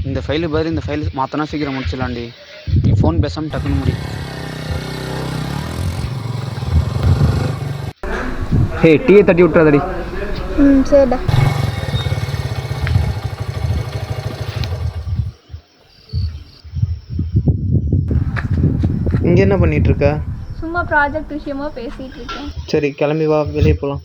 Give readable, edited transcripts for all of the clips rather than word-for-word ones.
இந்த ஃபைலு பதில் இந்த ஃபைல் மாற்றினா சீக்கிரம் முடிச்சிடலாண்டி. நீ ஃபோன் பேசாமல் டக்குன்னு முடி. ஹே, டீயை தட்டி விட்டுறாதடி. சரிடா. இங்கே என்ன பண்ணிட்டு இருக்க? சும்மா ப்ராஜெக்ட் விஷயமா பேசிட்டு இருக்கேன். சரி, கிளம்பி வா, வெளியே போகலாம்.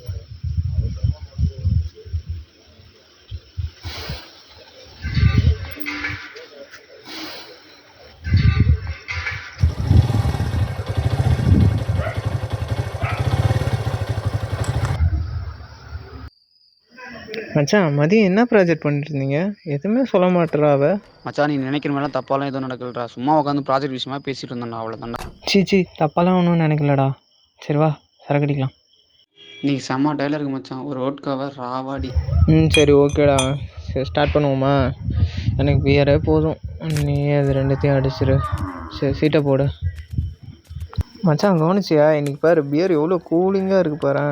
மச்சான், மதியம் என்ன ப்ராஜெக்ட் பண்ணிட்டு இருந்தீங்க? எதுவுமே சொல்ல மாட்டேறா அவ. மச்சான், நீ நினைக்கிற மாதிரிலாம் தப்பாலாம் எதுவும் நடக்கலடா. சும்மா உட்காந்து ப்ராஜெக்ட் விஷயமா பேசிட்டு இருந்தேன்டா, அவ்வளோதான்டா. சீச்சி, தப்பாலாம் ஒன்றும் நினைக்கலடா. சரி வா, சரக்கடிக்கலாம். நீ செம்ம டைலருக்கு மச்சான். ஒரு ஓட்காவை ராவாடி. சரி ஓகேடா. சரி, ஸ்டார்ட் பண்ணுவோமா? எனக்கு பியரே போதும், நீ அது ரெண்டுத்தையும் அடிச்சிரு. சரி, சீட்டை போடு. மச்சான், கவனிச்சியா? இன்னைக்கு பாரு, பியர் எவ்வளோ கூலிங்காக இருக்குது பாரு.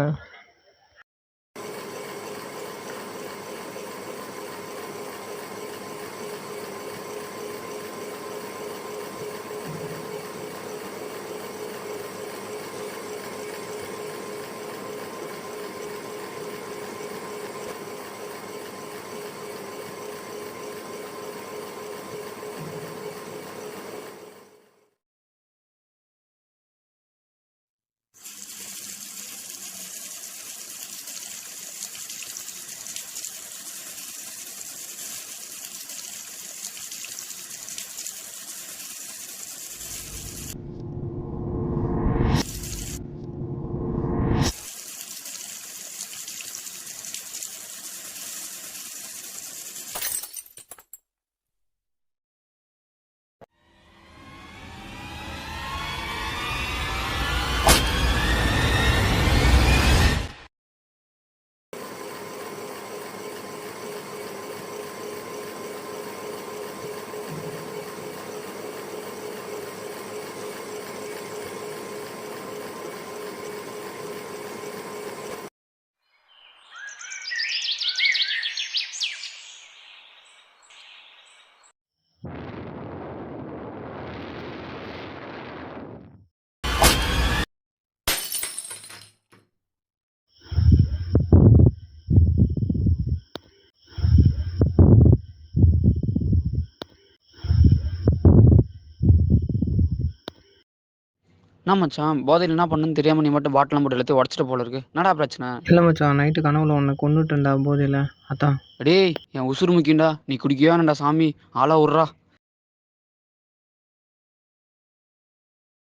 என்ன மச்சான், போதையில் என்ன பண்ணுன்னு தெரியாமல் நீ மட்டும் பாட்டிலாம் போட்டு எல்லாத்தையும் உடச்சிட்டு போல இருக்கு. என்னடா பிரச்சனை? இல்லை மச்சான், நைட்டு கனவுல உன்னை கொண்டுட்டேன்டா போதையில். அதான். டேய், என் உசுறு முக்கியண்டா. நீ குடிக்கவே வேணாண்டா சாமி. ஆளா விட்றா.